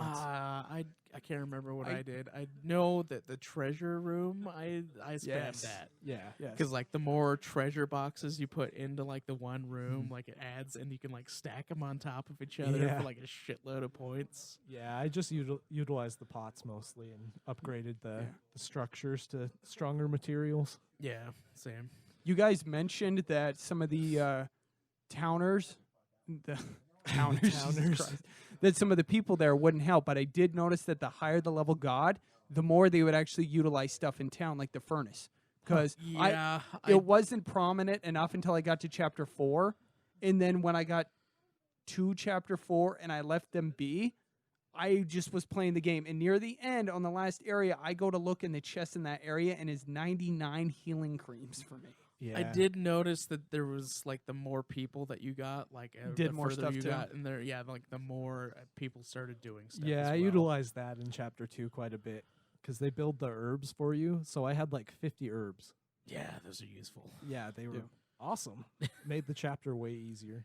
spots? I can't remember what I did. I know that the treasure room, I spammed that. Yeah. Yes. Because like the more treasure boxes you put into like the one room, like it adds, and you can like stack them on top of each other for like a shitload of points. Yeah, I just utilized the pots mostly and upgraded the structures to stronger materials. Yeah, same. You guys mentioned that some of the towners, the towners, Jesus Christ, that some of the people there wouldn't help. But I did notice that the higher the level god, the more they would actually utilize stuff in town, like the furnace. Because it wasn't prominent enough until I got to chapter 4. And then when I got to chapter 4 and I left them be, I just was playing the game. And near the end, on the last area, I go to look in the chest in that area, and it's 99 healing creams for me. Yeah. I did notice that there was like the more people that you got, like did the more further stuff you too. got in there. Yeah, like the more people started doing stuff. Yeah, as I well. utilized that in chapter 2 quite a bit because they build the herbs for you. So I had like 50 herbs. Yeah, those are useful. Yeah, they were awesome. Made the chapter way easier.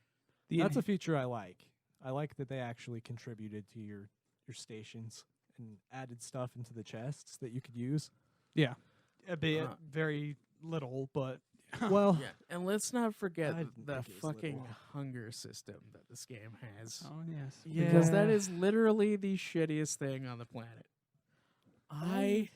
The That's a feature I like. I like that they actually contributed to your stations and added stuff into the chests that you could use. Yeah, a bit, very little, but Well, Yeah, and let's not forget I didn't the think it was fucking little. hunger system that this game has. oh yes, Because that is literally the shittiest thing on the planet. I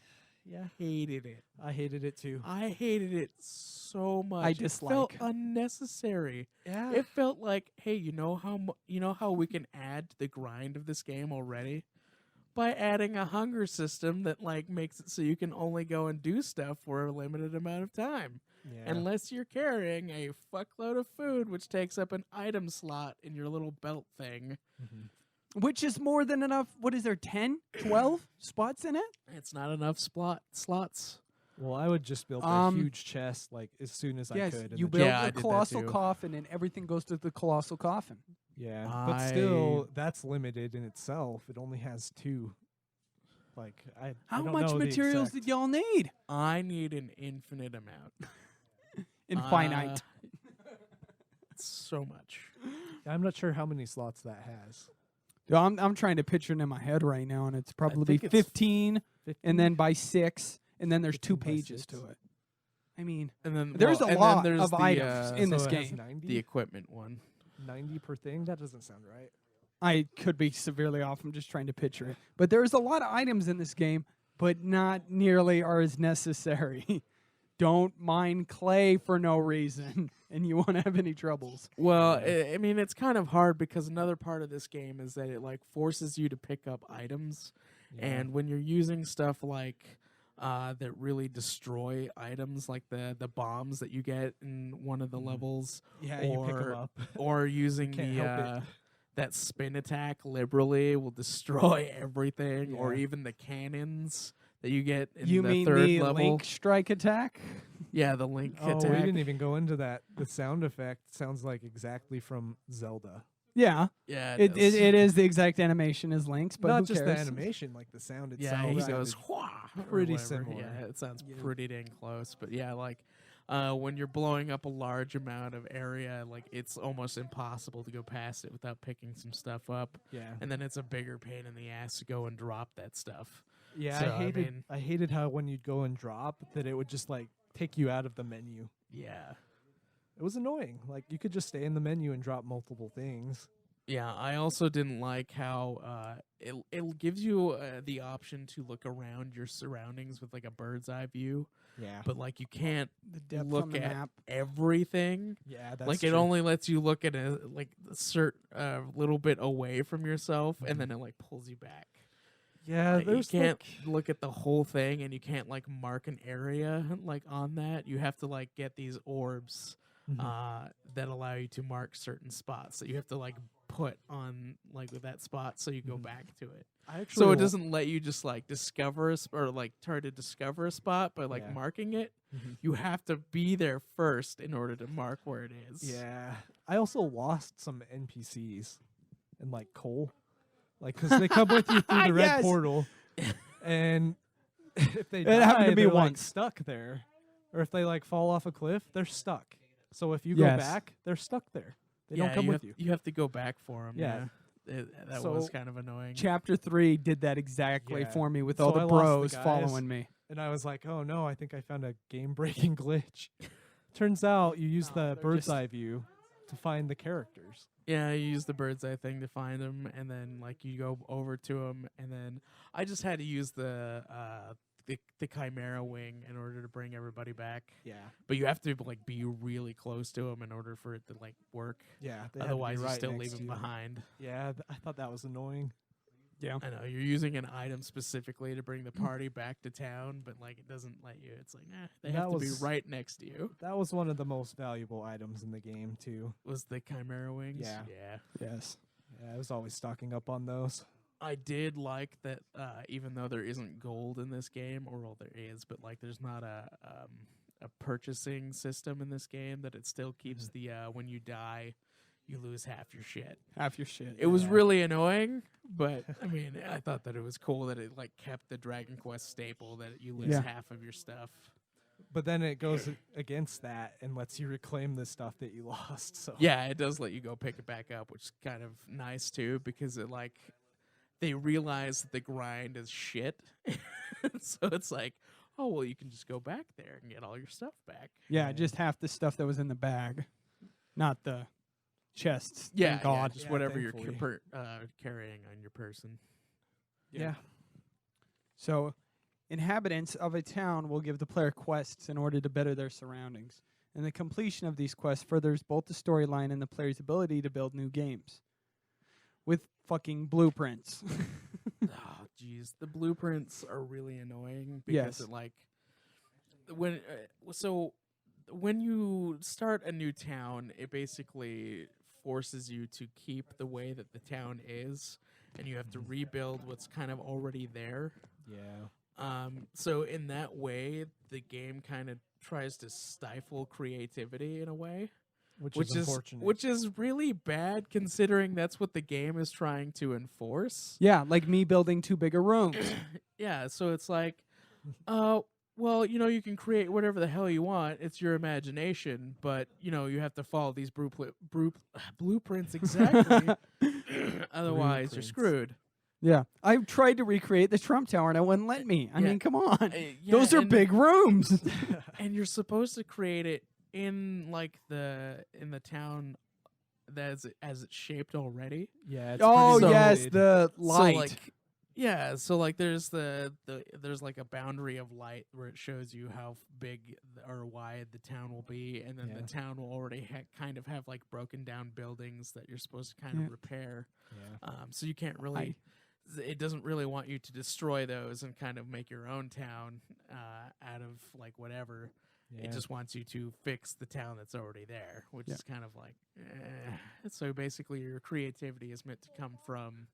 hated it. I hated it too. I hated it so much. I It dislike. felt unnecessary. Yeah. It felt like, hey, you know how we can add to the grind of this game already? By adding a hunger system that like makes it so you can only go and do stuff for a limited amount of time. Yeah. Unless you're carrying a fuckload of food, which takes up an item slot in your little belt thing. which is more than enough. What is there, 10, 12 spots in it? It's not enough slots. Well, I would just build a huge chest like as soon as I Yes, could. and you then build Yeah, I the did that colossal too. coffin, and everything goes to the colossal coffin. Yeah, but still, that's limited in itself. It only has 2. Like, I How don't much know the materials exact- did y'all need? I need an infinite amount. Infinite. It's so much. I'm not sure how many slots that has. Yo, I'm trying to picture it in my head right now, and it's probably think it's 15, 15? and then by 6, and then there's 2 15 by pages 6. to it. I mean, And then there's well, a and lot then there's of the, items in So this it has game. 90? the equipment one. 90 per thing? That doesn't sound right. I could be severely off. I'm just trying to picture it. But there's a lot of items in this game, but not nearly are as necessary. Don't mine clay for no reason, and you won't have any troubles. Well, I mean, it's kind of hard because another part of this game is that it like forces you to pick up items, and when you're using stuff like that really destroy items, like the bombs that you get in one of the levels, Yeah, you pick them up. or using Can't help it. that spin attack liberally will destroy everything, or Yeah. even the cannons that you get in You the mean third the level. link strike attack? Yeah, the link Oh, attack. we didn't even go into that. The sound effect sounds like exactly from Zelda. Yeah, Yeah, it does. is the exact animation as Link's, but Not who just the cares? animation, like the sound Yeah, itself. he sounded goes "Wha," or pretty whatever. similar. Yeah, it sounds Yeah. pretty dang close. But yeah, like when you're blowing up a large amount of area, like it's almost impossible to go past it without picking some stuff up. Yeah. And then it's a bigger pain in the ass to go and drop that stuff. Yeah, So, I hated how when you'd go and drop that it would just like take you out of the menu. Yeah. It was annoying. Like you could just stay in the menu and drop multiple things. Yeah, I also didn't like how it gives you the option to look around your surroundings with like a bird's eye view, Yeah. but like you can't The depth on look the at map. everything. Yeah, that's Like true. it only lets you look at a like a certain little bit away from yourself, and then it like pulls you back. Yeah, You there's can't like, look at the whole thing, and you can't like mark an area like on that. You have to like get these orbs that allow you to mark certain spots that you have to like put on like with that spot, so you go back to it. I actually So it wa- doesn't let you just like discover or like try to discover a spot by like Yeah. marking it. Mhm. You have to be there first in order to mark where it is. Yeah, I also lost some NPCs and like coal, like because they come with you through the red Yes. portal, and if they It die, happened to me they're like once. stuck there, or if they like fall off a cliff, they're stuck. So if you Yes. go back, they're stuck there. They Yeah, don't come you with have, you. You have to go back for them. Yeah. That So, was kind of annoying. Chapter 3 did that exactly Yeah. for me with So all I the lost the bros guys. following me. And I was like, oh no, I think I found a game-breaking glitch. Turns out you use No, the they're bird's just- eye view to find the characters. Yeah, you use the bird's eye thing to find them, and then like you go over to them, and then I just had to use the chimera wing in order to bring everybody back. Yeah. But you have to like be really close to them in order for it to like work. Yeah. Otherwise, you still leave them behind. Yeah, I thought that was annoying. Yeah. I know you're using an item specifically to bring the party back to town, but like it doesn't let you. It's like, they That have to be was- right next to you. That was one of the most valuable items in the game too. Was the chimera wings? Yeah. Yeah. Yes. Yeah, I was always stocking up on those. I did like that, even though there isn't gold in this game, or well, there is, but like there's not a purchasing system in this game. That it still keeps the when you die, you lose half your shit. Half your shit. It was Yeah. really annoying, but I mean, I thought that it was cool that it like kept the Dragon Quest staple that you lose Yeah. half of your stuff. But then it goes against that and lets you reclaim the stuff that you lost. So Yeah, it does let you go pick it back up, which is kind of nice too, because it like they realize that the grind is shit. So it's like, oh well, you can just go back there and get all your stuff back. Yeah, just half the stuff that was in the bag, not the chests. Yeah, Thank God. just Yeah, whatever you're thankfully. carrying on your person. yeah. So, inhabitants of a town will give the player quests in order to better their surroundings. And the completion of these quests furthers both the storyline and the player's ability to build new games. With fucking blueprints. Oh, jeez, the blueprints are really annoying Yes. because it like when you start a new town, it basically forces you to keep the way that the town is, and you have to rebuild what's kind of already there. Yeah. So in that way, the game kind of tries to stifle creativity in a way, Which is unfortunate. which is really bad considering that's what the game is trying to enforce. Yeah, like me building 2 bigger rooms. Yeah, so it's like, well, you can create whatever the hell you want. It's your imagination, but you have to follow these blueprints exactly. Otherwise, you're Blueprints. screwed. Yeah. I tried to recreate the Trump Tower and it wouldn't let me. I Yeah. mean, come on. Yeah, Those are and- big rooms. and you're supposed to create it in like in the town as it's shaped already. Yeah. It's Oh, pretty yes, limited. the light. So like, yeah, so like there's there's like a boundary of light where it shows you how big or wide the town will be, and then Yeah. the town will already kind of have like broken down buildings that you're supposed to kind Yeah. of repair. Yeah. So you can't really. It doesn't really want you to destroy those and kind of make your own town out of like whatever. Yeah. It just wants you to fix the town that's already there, which Yeah. is kind of like. So basically, your creativity is meant to come from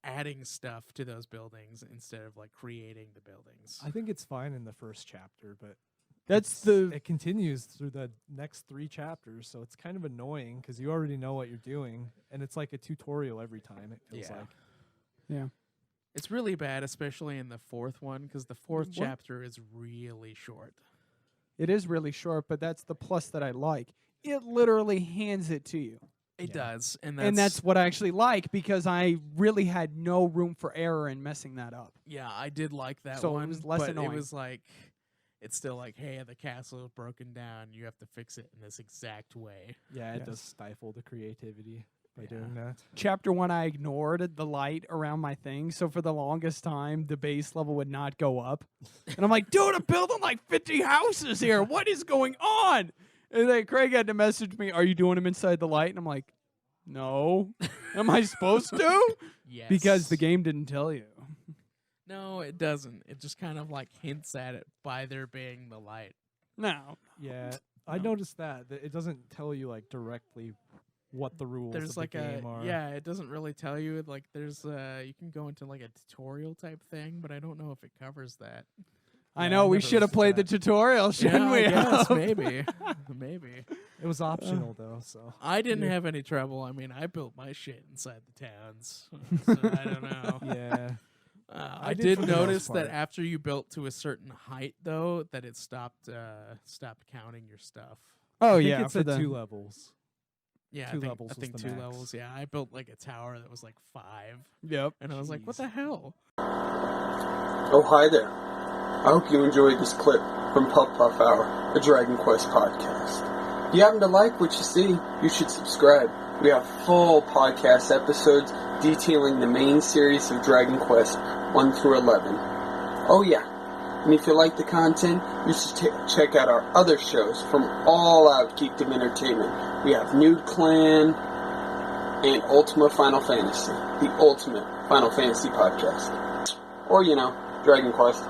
adding stuff to those buildings instead of like creating the buildings. I think it's fine in the first chapter, but That's the it continues through the next 3 chapters, so it's kind of annoying because you already know what you're doing, and it's like a tutorial every time. It feels Yeah. like. yeah. It's really bad, especially in the 4th one, because the 4th What? chapter is really short. It is really short, but that's the plus that I like. It literally hands it to you. It Yeah. does, and That's what I actually like because I really had no room for error in messing that up. yeah, I did like that So it one. was less but annoying. It was like, it's still like, hey, the castle is broken down. You have to fix it in this exact way. Yeah, it Yes. does stifle the creativity by Yeah. doing that. Chapter 1, I ignored the light around my thing, so for the longest time, the base level would not go up. And I'm like, dude, I'm building like 50 houses here. What is going on? And then Craig had to message me, are you doing them inside the light? And I'm like, no. Am I supposed to? Yes. Because the game didn't tell you. No, it doesn't. It just kind of like hints at it by there being the light. No. Yeah, I No. noticed that it doesn't tell you like directly what the rules There's of like the game are. yeah, it doesn't really tell you. Like there's you can go into like a tutorial type thing, but I don't know if it covers that. I Yeah, know, I we never should have listened to played the that. tutorial, shouldn't Yeah, we? I guess, have? maybe, maybe. It was optional though, so I didn't Yeah. have any trouble. I mean, I built my shit inside the towns, so I don't know. yeah. I did did for the most notice that part. after you built to a certain height, though, that it stopped counting your stuff. Oh, I think yeah. it's for at the, 2 levels. Yeah, Two I think, levels I was think the 2 max. levels. Yeah, I built like a tower that was like 5, Yep. and I was like, what Jeez. the hell? Oh, hi there. I hope you enjoyed this clip from Puff Puff Hour, a Dragon Quest podcast. If you happen to like what you see, you should subscribe. We have full podcast episodes detailing the main series of Dragon Quest 1 through 11. Oh yeah, and if you like the content, you should check out our other shows from All Out Geekdom Entertainment. We have Nude Clan and Ultima Final Fantasy, the ultimate Final Fantasy podcast. Or, Dragon Quest.